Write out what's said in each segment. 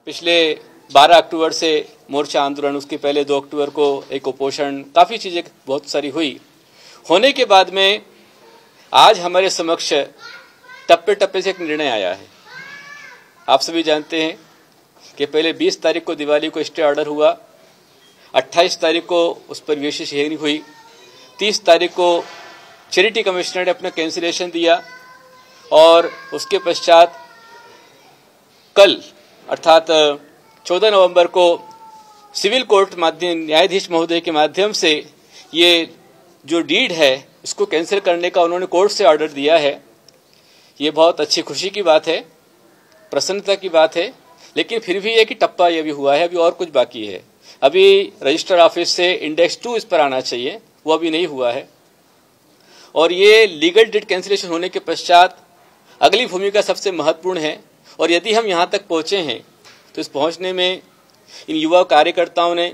पिछले 12 अक्टूबर से मोर्चा आंदोलन, उसके पहले 2 अक्टूबर को एक उपोषण, काफ़ी चीज़ें बहुत सारी हुई। होने के बाद में आज हमारे समक्ष टप्पे टप्पे से एक निर्णय आया है। आप सभी जानते हैं कि पहले 20 तारीख को दिवाली को स्टे ऑर्डर हुआ, 28 तारीख को उस पर विशेष हियरिंग हुई, 30 तारीख को चैरिटी कमिश्नर ने अपना कैंसिलेशन दिया और उसके पश्चात कल अर्थात 14 नवंबर को सिविल कोर्ट न्यायाधीश महोदय के माध्यम से ये जो डीड है इसको कैंसिल करने का उन्होंने कोर्ट से ऑर्डर दिया है। ये बहुत अच्छी खुशी की बात है, प्रसन्नता की बात है, लेकिन फिर भी एक ही टप्पा ये भी हुआ है, अभी और कुछ बाकी है। अभी रजिस्टर ऑफिस से इंडेक्स 2 इस पर आना चाहिए, वो अभी नहीं हुआ है। और ये लीगल डीड कैंसिलेशन होने के पश्चात अगली भूमिका सबसे महत्वपूर्ण है। और यदि हम यहाँ तक पहुँचे हैं तो इस पहुँचने में इन युवा कार्यकर्ताओं ने,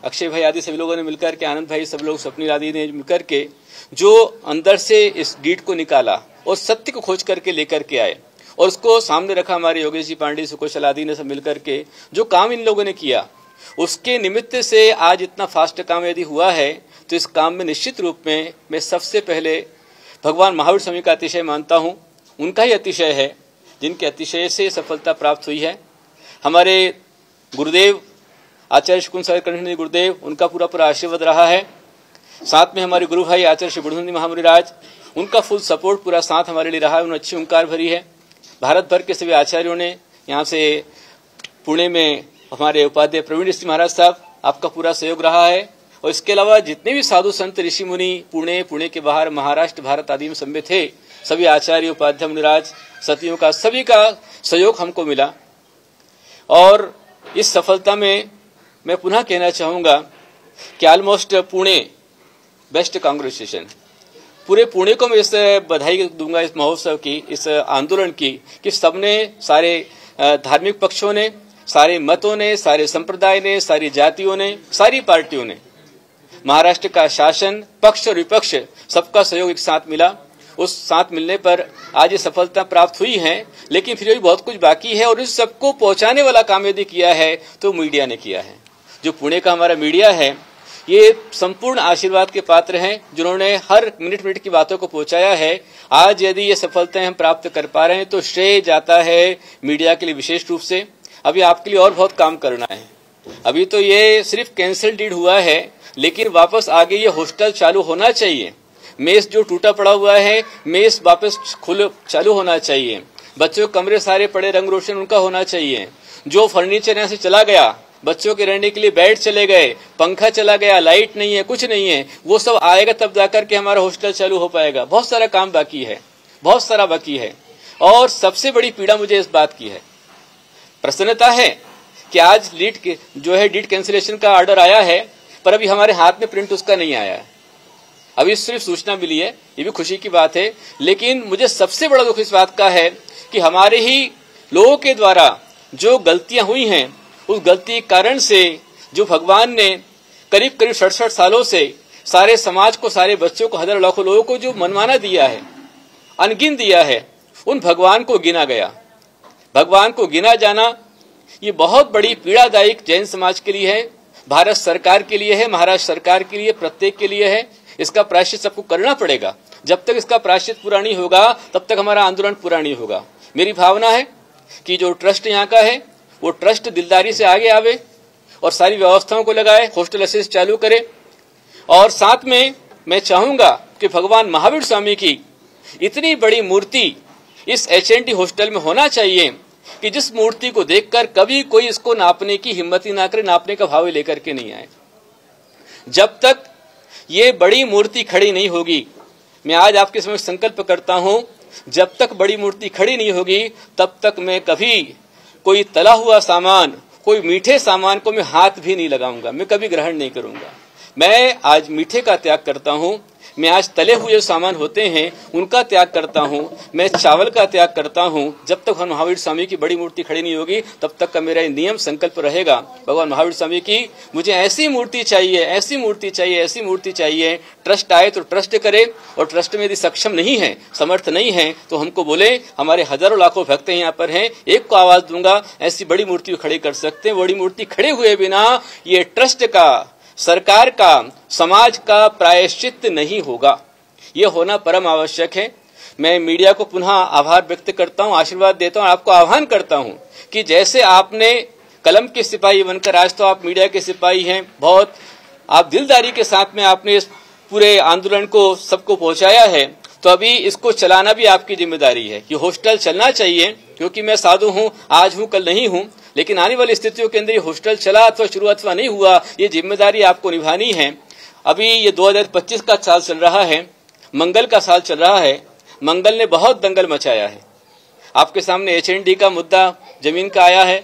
अक्षय भाई आदि सभी लोगों ने मिलकर के, आनंद भाई, सब लोग, स्वप्निल आदि ने मिलकर के जो अंदर से इस डीड को निकाला और सत्य को खोज करके लेकर के आए और उसको सामने रखा। हमारे योगेश जी पांडे, सुकौशल आदि ने सब मिलकर के जो काम इन लोगों ने किया, उसके निमित्त से आज इतना फास्ट काम यदि हुआ है तो इस काम में निश्चित रूप में मैं सबसे पहले भगवान महावीर स्वामी का अतिशय मानता हूँ। उनका ही अतिशय है, जिनके अतिशय से सफलता प्राप्त हुई है। हमारे गुरुदेव आचार्य शुकुन सागर कर्ण गुरुदेव, उनका पूरा पूरा आशीर्वाद रहा है। साथ में हमारे गुरु भाई आचार्य श्री बुढ़नंदी महामुनिराज, उनका फुल सपोर्ट पूरा साथ हमारे लिए रहा है। उन्होंने अच्छी ओंकार भरी है। भारत भर के सभी आचार्यों ने, यहाँ से पुणे में हमारे उपाध्याय प्रवीण ऋषि महाराज साहब, आपका पूरा सहयोग रहा है। और इसके अलावा जितने भी साधु संत ऋषि मुनि पुणे के बाहर, महाराष्ट्र, भारत आदि में सम्मिलित थे, सभी आचार्य, उपाध्याय, मुनिराज, सतियों का, सभी का सहयोग हमको मिला। और इस सफलता में मैं पुनः कहना चाहूंगा कि ऑलमोस्ट पुणे बेस्ट कांग्रेचुलेशन, पूरे पुणे को मैं इस बधाई दूंगा इस महोत्सव की, इस आंदोलन की, कि सबने, सारे धार्मिक पक्षों ने, सारे मतों ने, सारे संप्रदाय ने, सारी जातियों ने, सारी पार्टियों ने, महाराष्ट्र का शासन, पक्ष और विपक्ष, सबका सहयोग एक साथ मिला। उस साथ मिलने पर आज ये सफलता प्राप्त हुई है। लेकिन फिर भी बहुत कुछ बाकी है और इस सबको पहुंचाने वाला काम यदि किया है तो मीडिया ने किया है। जो पुणे का हमारा मीडिया है, ये संपूर्ण आशीर्वाद के पात्र हैं, जिन्होंने हर मिनट की बातों को पहुंचाया है। आज यदि ये सफलताएं हम प्राप्त कर पा रहे हैं तो श्रेय जाता है मीडिया के लिए विशेष रूप से। अभी आपके लिए और बहुत काम करना है। अभी तो ये सिर्फ कैंसिल डीड हुआ है, लेकिन वापस आगे ये हॉस्टल चालू होना चाहिए। मेस जो टूटा पड़ा हुआ है, मेस वापस चालू होना चाहिए। बच्चों के कमरे सारे पड़े रंग रोशन उनका होना चाहिए। जो फर्नीचर यहाँ से चला गया, बच्चों के रहने के लिए बेड चले गए, पंखा चला गया, लाइट नहीं है, कुछ नहीं है, वो सब आएगा तब जाकर के हमारा हॉस्टल चालू हो पाएगा। बहुत सारा काम बाकी है, बहुत सारा बाकी है। और सबसे बड़ी पीड़ा मुझे इस बात की है, प्रसन्नता है कि आज डीड कैंसिलेशन का ऑर्डर आया है, पर अभी हमारे हाथ में प्रिंट उसका नहीं आया है। अभी सिर्फ सूचना मिली है, ये भी खुशी की बात है। लेकिन मुझे सबसे बड़ा दुख इस बात का है कि हमारे ही लोगों के द्वारा जो गलतियां हुई हैं, उस गलती के कारण से जो भगवान ने करीब 67 सालों से सारे समाज को, सारे बच्चों को, हजारों लाखों लोगों को जो मनमाना दिया है, अनगिन दिया है, उन भगवान को गिना गया। भगवान को गिना जाना ये बहुत बड़ी पीड़ादायक जैन समाज के लिए है, भारत सरकार के लिए है, महाराष्ट्र सरकार के लिए, प्रत्येक के लिए है। इसका प्रायश्चित सबको करना पड़ेगा। जब तक इसका प्रायश्चित पूरा नहीं होगा तब तक हमारा आंदोलन पूरा नहीं होगा। मेरी भावना है कि जो ट्रस्ट यहाँ का है, वो ट्रस्ट दिलदारी से आगे आवे और सारी व्यवस्थाओं को लगाए, हॉस्टल असेस चालू करे। और साथ में मैं चाहूंगा कि भगवान महावीर स्वामी की इतनी बड़ी मूर्ति इस HNT हॉस्टल में होना चाहिए कि जिस मूर्ति को देखकर कभी कोई इसको नापने की हिम्मत ही ना करे, नापने का भाव लेकर के नहीं आए। जब तक ये बड़ी मूर्ति खड़ी नहीं होगी, मैं आज आपके समक्ष संकल्प करता हूं, जब तक बड़ी मूर्ति खड़ी नहीं होगी तब तक मैं कभी कोई तला हुआ सामान, कोई मीठे सामान को मैं हाथ भी नहीं लगाऊंगा, मैं कभी ग्रहण नहीं करूंगा। मैं आज मीठे का त्याग करता हूं, मैं आज तले हुए सामान होते हैं उनका त्याग करता हूं, मैं चावल का त्याग करता हूं। जब तक भगवान महावीर स्वामी की बड़ी मूर्ति खड़ी नहीं होगी तब तक का मेरा नियम संकल्प रहेगा भगवान महावीर स्वामी की मुझे ऐसी मूर्ति चाहिए, ऐसी मूर्ति चाहिए, ऐसी मूर्ति चाहिए। ट्रस्ट आए तो ट्रस्ट करे, और ट्रस्ट में यदि सक्षम नहीं है, समर्थ नहीं है, तो हमको बोले। हमारे हजारों लाखों भक्त यहाँ पर हैं, एक को आवाज दूंगा, ऐसी बड़ी मूर्ति खड़ी कर सकते हैं। बड़ी मूर्ति खड़े हुए बिना ये ट्रस्ट का, सरकार का, समाज का प्रायश्चित नहीं होगा। ये होना परम आवश्यक है। मैं मीडिया को पुनः आभार व्यक्त करता हूं, आशीर्वाद देता हूं, आपको आह्वान करता हूं कि जैसे आपने कलम के सिपाही बनकर, आज तो आप मीडिया के सिपाही हैं, बहुत आप दिलदारी के साथ में आपने इस पूरे आंदोलन को सबको पहुंचाया है, तो अभी इसको चलाना भी आपकी जिम्मेदारी है कि हॉस्टल चलना चाहिए। क्योंकि मैं साधु हूं, आज हूं कल नहीं हूं, लेकिन आने वाली स्थितियों के अंदर ये हॉस्टल चला अथवा शुरू अथवा नहीं हुआ, ये जिम्मेदारी आपको निभानी है। अभी ये 2025 का साल चल रहा है, मंगल का साल चल रहा है। मंगल ने बहुत दंगल मचाया है। आपके सामने HND का मुद्दा जमीन का आया है,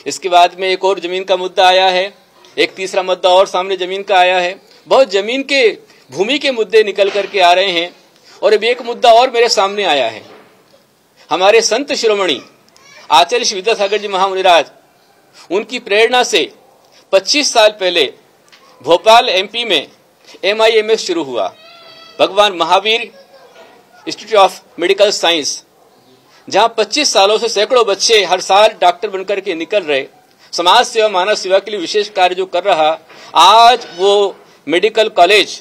इसके बाद में एक और जमीन का मुद्दा आया है, एक तीसरा मुद्दा और सामने जमीन का आया है। बहुत जमीन के, भूमि के मुद्दे निकल करके आ रहे हैं। और अब एक मुद्दा और मेरे सामने आया है। हमारे संत शिरोमणि आचार्य श्री विद्यासागर जी महामुनिराज, उनकी प्रेरणा से 25 साल पहले भोपाल MP में MIMS शुरू हुआ, भगवान Mahavir institute of medical science, जहां 25 सालों से सैकड़ों बच्चे हर साल डॉक्टर बनकर के निकल रहे, समाज सेवा, मानव सेवा के लिए विशेष कार्य जो कर रहा। आज वो मेडिकल कॉलेज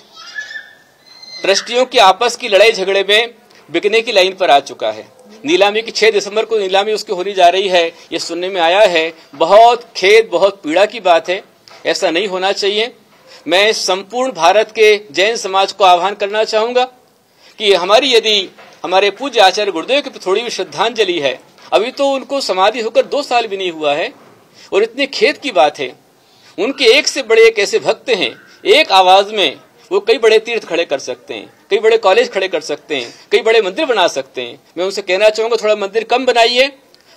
ट्रस्टियों की आपस की लड़ाई झगड़े में बिकने की लाइन पर आ चुका है। नीलामी की 6 दिसंबर को नीलामी उसकी होने जा रही है, ये सुनने में आया है। बहुत खेद, बहुत पीड़ा की बात है, ऐसा नहीं होना चाहिए। मैं संपूर्ण भारत के जैन समाज को आह्वान करना चाहूंगा कि हमारी, यदि हमारे पूज्य आचार्य गुरुदेव की थोड़ी भी श्रद्धांजलि है, अभी तो उनको समाधि होकर 2 साल भी नहीं हुआ है, और इतने खेद की बात है। उनके एक से बड़े एक ऐसे भक्त हैं, एक आवाज में वो कई बड़े तीर्थ खड़े कर सकते हैं, कई बड़े कॉलेज खड़े कर सकते हैं, कई बड़े मंदिर बना सकते हैं। मैं उनसे कहना चाहूंगा थोड़ा मंदिर कम बनाइए,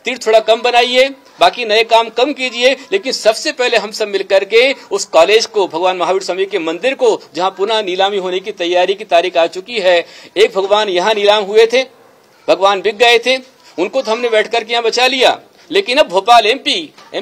तीर्थ थोड़ा कम बनाइए, बाकी नए काम कम कीजिए, लेकिन सबसे पहले हम सब मिलकर के उस कॉलेज को, भगवान महावीर स्वामी के मंदिर को, जहां पुनः नीलामी होने की तैयारी की तारीख आ चुकी है। एक भगवान यहाँ नीलाम हुए थे, भगवान बिक गए थे, उनको तो हमने बैठ करके यहाँ बचा लिया, लेकिन अब भोपाल MP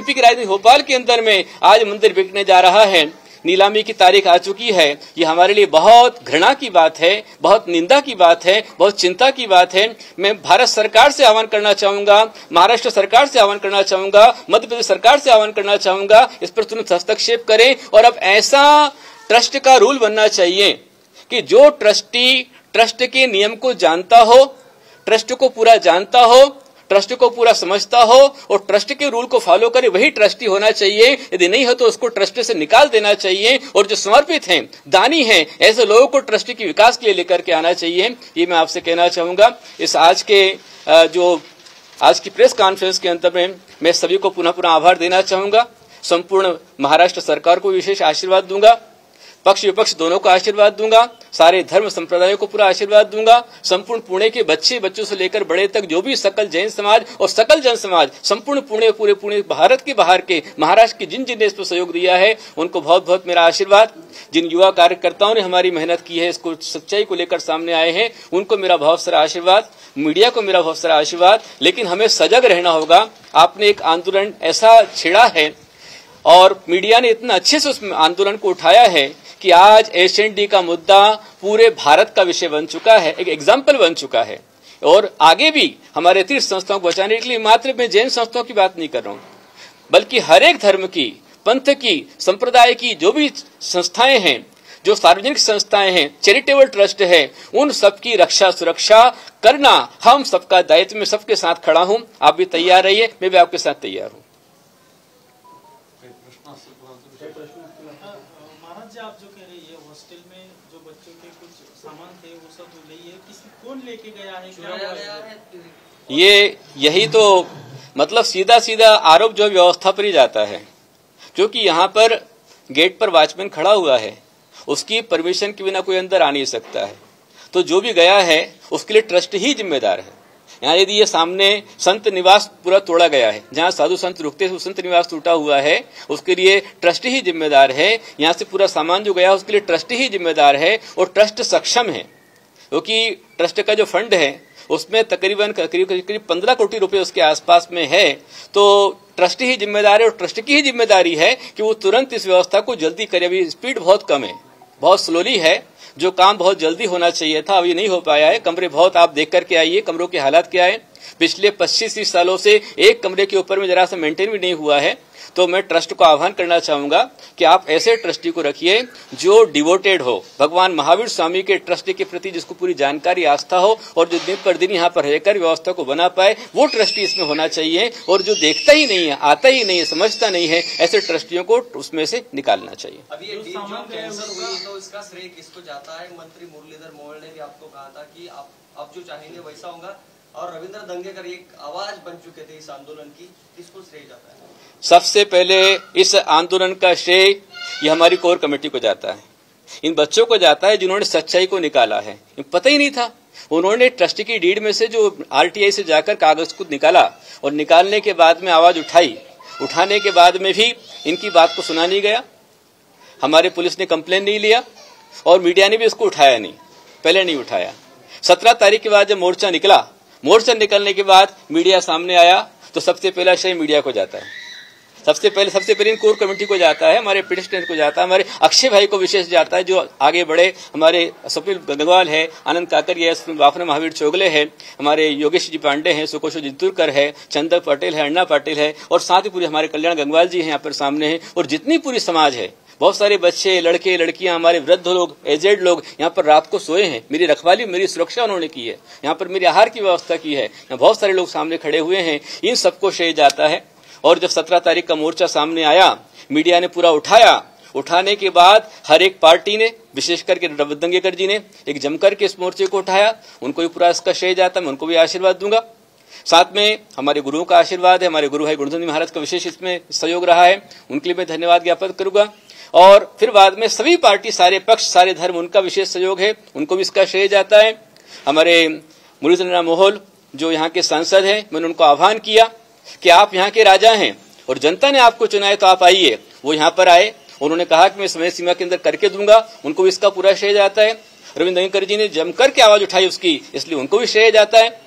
की राजधानी भोपाल के अंदर में आज मंदिर बिकने जा रहा है, नीलामी की तारीख आ चुकी है। ये हमारे लिए बहुत घृणा की बात है, बहुत निंदा की बात है, बहुत चिंता की बात है। मैं भारत सरकार से आह्वान करना चाहूंगा, महाराष्ट्र सरकार से आह्वान करना चाहूंगा, मध्य प्रदेश सरकार से आह्वान करना चाहूंगा, इस पर तुरंत हस्तक्षेप करें। और अब ऐसा ट्रस्ट का रूल बनना चाहिए कि जो ट्रस्टी ट्रस्ट के नियम को जानता हो, ट्रस्ट को पूरा जानता हो, ट्रस्ट को पूरा समझता हो और ट्रस्ट के रूल को फॉलो करे, वही ट्रस्टी होना चाहिए। यदि नहीं हो तो उसको ट्रस्ट से निकाल देना चाहिए। और जो समर्पित हैं, दानी हैं, ऐसे लोगों को ट्रस्ट के विकास के लिए लेकर के आना चाहिए। ये मैं आपसे कहना चाहूंगा। इस आज की प्रेस कॉन्फ्रेंस के अंत में मैं सभी को पुनः आभार देना चाहूंगा। संपूर्ण महाराष्ट्र सरकार को विशेष आशीर्वाद दूंगा, पक्ष विपक्ष दोनों को आशीर्वाद दूंगा, सारे धर्म संप्रदायों को पूरा आशीर्वाद दूंगा। संपूर्ण पुणे के बच्चों से लेकर बड़े तक जो भी सकल जैन समाज और सकल जन समाज, संपूर्ण पूरे भारत के बाहर के, महाराष्ट्र के जिन ने इस पर सहयोग दिया है, उनको बहुत बहुत मेरा आशीर्वाद। जिन युवा कार्यकर्ताओं ने हमारी मेहनत की है, इसको सच्चाई को लेकर सामने आए हैं, उनको मेरा बहुत सारा आशीर्वाद। मीडिया को मेरा बहुत सारा आशीर्वाद। लेकिन हमें सजग रहना होगा। आपने एक आंदोलन ऐसा छेड़ा है और मीडिया ने इतना अच्छे से उस आंदोलन को उठाया है कि आज HND का मुद्दा पूरे भारत का विषय बन चुका है, एक एग्जाम्पल बन चुका है। और आगे भी हमारे तीर्थ संस्थाओं को बचाने के लिए, मात्र मैं जैन संस्थाओं की बात नहीं कर रहा हूं, बल्कि हर एक धर्म की, पंथ की, संप्रदाय की जो भी संस्थाएं हैं, जो सार्वजनिक संस्थाएं हैं, चैरिटेबल ट्रस्ट है, उन सबकी रक्षा सुरक्षा करना हम सबका दायित्व। में सबके साथ खड़ा हूं। आप भी तैयार रहिए, मैं भी आपके साथ तैयार हूं। महाराज जी, आप जो कह रही है हॉस्टल में जो बच्चों के कुछ सामान थे वो सब ले है, कौन लेके गया है, क्या ये यही तो मतलब सीधा सीधा आरोप जो व्यवस्था पर ही जाता है, क्योंकि यहाँ पर गेट पर वॉचमैन खड़ा हुआ है, उसकी परमिशन के बिना कोई अंदर आ नहीं सकता है। तो जो भी गया है उसके लिए ट्रस्ट ही जिम्मेदार है। यहाँ यदि ये सामने संत निवास पूरा तोड़ा गया है, जहाँ साधु संत रुकते थे वो संत निवास टूटा हुआ है, उसके लिए ट्रस्टी ही जिम्मेदार है। यहाँ से पूरा सामान जो गया उसके लिए ट्रस्टी ही जिम्मेदार है और ट्रस्ट सक्षम है, क्योंकि ट्रस्ट का जो फंड है उसमें तकरीबन करीब 15 करोड़ रुपए उसके आसपास में है। तो ट्रस्टी ही जिम्मेदार है और ट्रस्ट की ही जिम्मेदारी है कि वो तुरंत इस व्यवस्था को जल्दी करे। अभी स्पीड बहुत कम है, बहुत स्लोली है, जो काम बहुत जल्दी होना चाहिए था अभी नहीं हो पाया है। कमरे बहुत आप देख करके आइए, कमरों के हालात क्या है। पिछले 25-30 सालों से एक कमरे के ऊपर में जरा सा मेंटेन भी नहीं हुआ है। तो मैं ट्रस्ट को आह्वान करना चाहूंगा कि आप ऐसे ट्रस्टी को रखिए जो डिवोटेड हो, भगवान महावीर स्वामी के ट्रस्टी के प्रति जिसको पूरी जानकारी आस्था हो और जो दिन पर दिन यहाँ पर रहकर व्यवस्था को बना पाए, वो ट्रस्टी इसमें होना चाहिए। और जो देखता ही नहीं है, आता ही नहीं है, समझता नहीं है, ऐसे ट्रस्टियों को उसमें से निकालना चाहिए। अभी ये डील जो कैंसिल हुई तो इसका श्रेय किसको जाता है? मंत्री मुरलीधर मोहोल ने भी आपको कहा था कि आप जो चाहेंगे वैसा होगा, और रविंद्र दंगेकर एक आवाज बन चुके थे इस आंदोलन की, किसको श्रेय जाता है? सबसे पहले इस आंदोलन का श्रेय ये हमारी कोर कमेटी को जाता है, इन बच्चों को जाता है जिन्होंने सच्चाई को निकाला है। पता ही नहीं था, उन्होंने ट्रस्टी की डीड में से जो आरटीआई से जाकर कागज को निकाला और निकालने के बाद में आवाज उठाई, उठाने के बाद में भी इनकी बात को सुना नहीं गया। हमारे पुलिस ने कंप्लेन नहीं लिया और मीडिया ने भी इसको उठाया नहीं, पहले नहीं उठाया। 17 तारीख के बाद जब मोर्चा निकला, मोर्चा निकलने के बाद मीडिया सामने आया तो सबसे पहला श्रेय मीडिया को जाता है। सबसे पहले इन कोर कमेटी को जाता है, हमारे पिटिशनर को जाता है, हमारे अक्षय भाई को विशेष जाता है जो आगे बढ़े। हमारे स्वप्निल गंगवाल है, आनंद काकरिया है, बाफना महावीर चोगले है, हमारे योगेश जी पांडे हैं, सुकोशो जितुरकर है, चंदक पटेल है, अन्ना पाटिल है, और साथ ही पूरे हमारे कल्याण गंगवाल जी हैं यहाँ पर सामने हैं। और जितनी पूरी समाज है, बहुत सारे बच्चे, लड़के, लड़कियां, हमारे वृद्ध लोग, एजेड लोग यहाँ पर रात को सोए हैं। मेरी रखवाली, मेरी सुरक्षा उन्होंने की है, यहाँ पर मेरे आहार की व्यवस्था की है। यहाँ बहुत सारे लोग सामने खड़े हुए हैं, इन सबको श्रेय जाता है। और जब 17 तारीख का मोर्चा सामने आया, मीडिया ने पूरा उठाया, उठाने के बाद हर एक पार्टी ने, विशेष करके रविंद्र दंगेकर जी ने एक जमकर के इस मोर्चे को उठाया, उनको भी पूरा इसका श्रेय जाता है। मैं उनको भी आशीर्वाद दूंगा। साथ में हमारे गुरुओं का आशीर्वाद है, हमारे गुरु भाई गुणधन महाराज का विशेष इसमें सहयोग रहा है, उनके लिए मैं धन्यवाद ज्ञापन करूंगा। और फिर बाद में सभी पार्टी, सारे पक्ष, सारे धर्म, उनका विशेष सहयोग है, उनको भी इसका श्रेय जाता है। हमारे मुरलीधर मोहोल जो यहाँ के सांसद हैं, मैंने उनको आह्वान किया कि आप यहाँ के राजा हैं और जनता ने आपको चुना है तो आप आइए। वो यहाँ पर आए, उन्होंने कहा कि मैं समय सीमा के अंदर करके दूंगा, उनको भी इसका पूरा श्रेय जाता है। रविंद्र दंगेकर जी ने जमकर के आवाज उठाई उसकी, इसलिए उनको भी श्रेय जाता है।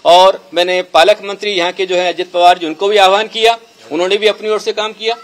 और मैंने पालक मंत्री यहाँ के जो है अजित पवार जी, उनको भी आह्वान किया, उन्होंने भी अपनी ओर से काम किया।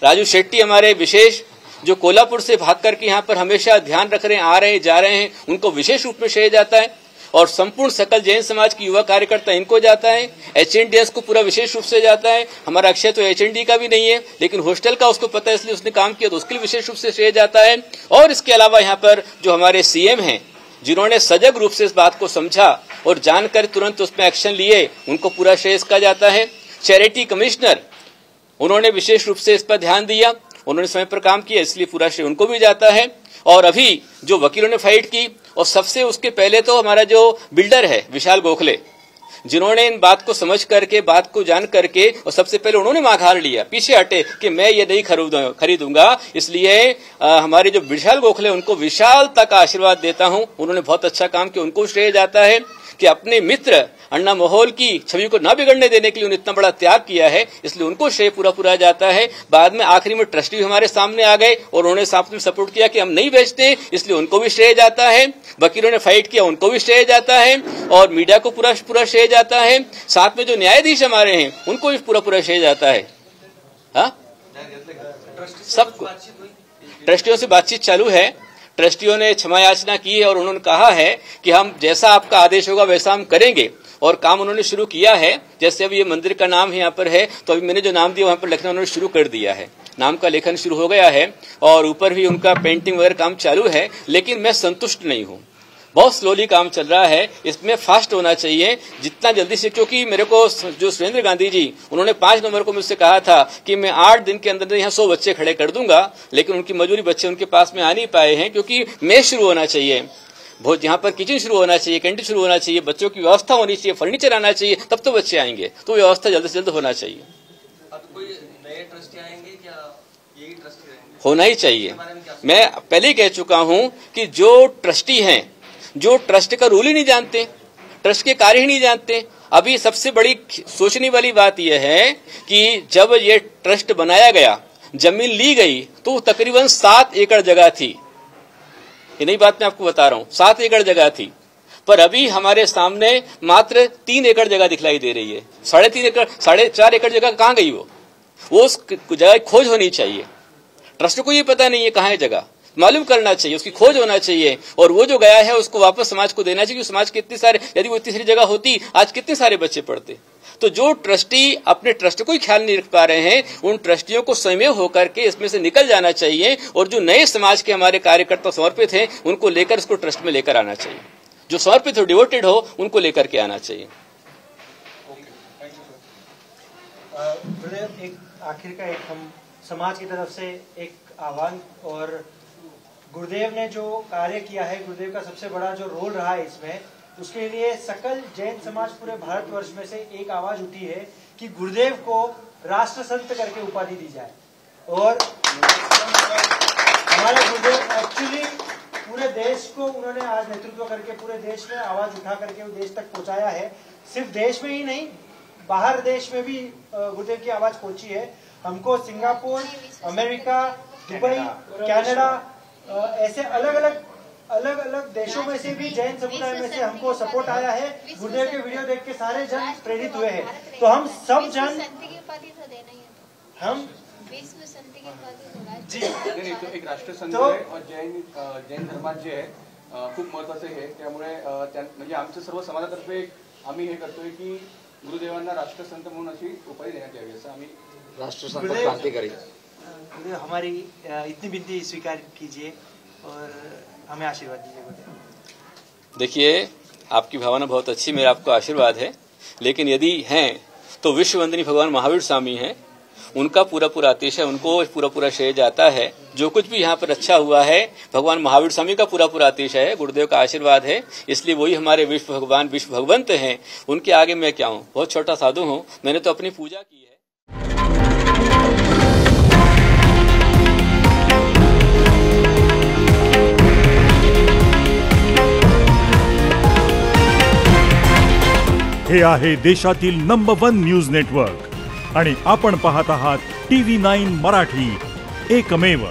राजू शेट्टी हमारे विशेष, जो कोल्हापुर से भाग करके यहाँ पर हमेशा ध्यान रख रहे हैं, आ रहे हैं, जा रहे हैं, उनको विशेष रूप में श्रेय जाता है। और संपूर्ण सकल जैन समाज की युवा कार्यकर्ता, इनको जाता है। एचएनडीएस को पूरा विशेष रूप से जाता है। हमारा अक्षय तो एचएनडी का भी नहीं है, लेकिन हॉस्टल का उसको पता है, इसलिए उसने काम किया, तो उसके लिए विशेष रूप से श्रेय जाता है। और इसके अलावा यहाँ पर जो हमारे सीएम हैं, जिन्होंने सजग रूप से इस बात को समझा और जानकर तुरंत उसमें एक्शन लिए, उनको पूरा श्रेय इसका जाता है। चैरिटी कमिश्नर, उन्होंने विशेष रूप से इस पर ध्यान दिया, उन्होंने समय पर काम किया, इसलिए पूरा श्रेय उनको भी जाता है। और अभी जो वकीलों ने फाइट की, और सबसे उसके पहले तो हमारा जो बिल्डर है विशाल गोखले, जिन्होंने इन बात को समझ करके, बात को जान करके, और सबसे पहले उन्होंने माघार लिया, पीछे हटे कि मैं ये नहीं खरीदूंगा। इसलिए हमारे जो विशाल गोखले, उनको विशालता का आशीर्वाद देता हूं, उन्होंने बहुत अच्छा काम किया, उनको श्रेय जाता है कि अपने मित्र अन्ना मोहोल की छवि को न बिगड़ने देने के लिए उन्होंने इतना बड़ा त्याग किया है, इसलिए उनको श्रेय पूरा जाता है। बाद में आखिरी में ट्रस्टी भी हमारे सामने आ गए और उन्होंने साथ में सपोर्ट किया कि हम नहीं बेचते, इसलिए उनको भी श्रेय जाता है। वकीलों ने फाइट किया, उनको भी श्रेय जाता है। और मीडिया को पूरा श्रेय जाता है। साथ में जो न्यायाधीश हमारे हैं, उनको भी पूरा श्रेय जाता है। हाँ, सबको ट्रस्टियों से बातचीत चालू है। ट्रस्टियों ने क्षमा याचना की है और उन्होंने कहा है कि हम जैसा आपका आदेश होगा वैसा हम करेंगे। और काम उन्होंने शुरू किया है। जैसे अभी ये मंदिर का नाम यहाँ पर है, तो अभी मैंने जो नाम दिया वहाँ पर लिखना उन्होंने शुरू कर दिया है, नाम का लेखन शुरू हो गया है और ऊपर भी उनका पेंटिंग वगैरह काम चालू है। लेकिन मैं संतुष्ट नहीं हूँ, बहुत स्लोली काम चल रहा है, इसमें फास्ट होना चाहिए जितना जल्दी से। क्योंकि मेरे को जो सुरेंद्र गांधी जी, उन्होंने 5 नवंबर को मुझसे कहा था कि मैं 8 दिन के अंदर यहाँ 100 बच्चे खड़े कर दूंगा, लेकिन उनकी मजबूरी, बच्चे उनके पास में आ नहीं पाए हैं। क्योंकि मेस शुरू होना चाहिए, बहुत यहाँ पर किचन शुरू होना चाहिए, कैंटीन शुरू होना चाहिए, बच्चों की व्यवस्था होनी चाहिए, फर्नीचर आना चाहिए, तब तो बच्चे आएंगे। तो व्यवस्था जल्द से जल्द होना चाहिए। अब कोई नए ट्रस्टी आएंगे क्या, यही ट्रस्टी रहेंगे? होना ही चाहिए। मैं पहले ही कह चुका हूं कि जो ट्रस्टी हैं, जो ट्रस्ट का रूल ही नहीं जानते, ट्रस्ट के कार्य ही नहीं जानते। अभी सबसे बड़ी सोचने वाली बात यह है कि जब ये ट्रस्ट बनाया गया, जमीन ली गई, तो तकरीबन 7 एकड़ जगह थी। ये नई बात मैं आपको बता रहा हूं, 7 एकड़ जगह थी, पर अभी हमारे सामने मात्र 3 एकड़ जगह दिखलाई दे रही है। 3.5 एकड़, 4.5 एकड़ जगह कहां गई? वो उस जगह की खोज होनी चाहिए। ट्रस्ट को ये पता नहीं है कहां है जगह, मालूम करना चाहिए, उसकी खोज होना चाहिए, और वो जो गया है उसको वापस समाज को देना चाहिए। समाज के इतने सारे, यदि वो इतनी सारी जगह होती, आज कितने सारे बच्चे पढ़ते। तो जो ट्रस्टी अपने ट्रस्ट को ही ख्याल नहीं रख पा रहे हैं, उन ट्रस्टियों को स्वयं होकर के इसमें से निकल जाना चाहिए, और जो नए समाज के हमारे कार्यकर्ता समर्पित हैं उनको लेकर इसको ट्रस्ट में लेकर आना चाहिए। जो समर्पित हो, डिवोटेड हो, उनको लेकर के आना चाहिए। एक आखिर का एक हम समाज की तरफ से एक आह्वान, और गुरुदेव ने जो कार्य किया है, गुरुदेव का सबसे बड़ा जो रोल रहा है इसमें, उसके लिए सकल जैन समाज पूरे भारतवर्ष में से एक आवाज उठी है कि गुरुदेव को राष्ट्र संत करके उपाधि दी जाए। और हमारे गुरुदेव एक्चुअली पूरे देश को उन्होंने आज नेतृत्व करके पूरे देश में आवाज उठा करके वो देश तक पहुंचाया है। सिर्फ देश में ही नहीं, बाहर देश में भी गुरुदेव की आवाज पहुंची है। हमको सिंगापुर, अमेरिका, दुबई, कनाडा, ऐसे अलग अलग देशों में से भी जैन समुदाय में से हमको सपोर्ट आया है। गुरुदेव के वीडियो देख के सारे जन प्रेरित हुए हैं। तो हम सब जन, हम जी नाही, तो एक राष्ट्रसंत आहे और जैन धर्मात जे आहे खूप महत्वाचे आहे। त्यामुळे म्हणजे आमच्या सर्व समाजातर्फे आम्ही हे करतोय की गुरुदेवांना राष्ट्रसंत म्हणून अशी उपाधी देण्यात यावी, असं आम्ही राष्ट्रसंत क्रांतिकारी गुरुदेव हमारी इतनी विनती स्वीकार कीजिए और हमें आशीर्वाद दीजिए। देखिए, आपकी भावना बहुत अच्छी, मेरा आपको आशीर्वाद है, लेकिन यदि हैं तो विश्व वंदनीय भगवान महावीर स्वामी हैं, उनका पूरा आदेश है, उनको पूरा श्रेय जाता है। जो कुछ भी यहाँ पर अच्छा हुआ है, भगवान महावीर स्वामी का पूरा आदेश है, गुरुदेव का आशीर्वाद है, इसलिए वही हमारे विश्व भगवान, विश्व भगवंत हैं। उनके आगे मैं क्या हूँ, बहुत छोटा साधु हूँ। मैंने तो अपनी पूजा की है। हे आहे देशातील नंबर 1 न्यूज नेटवर्क आणि आपण पाहत आहात TV9 मराठी, एकमेव।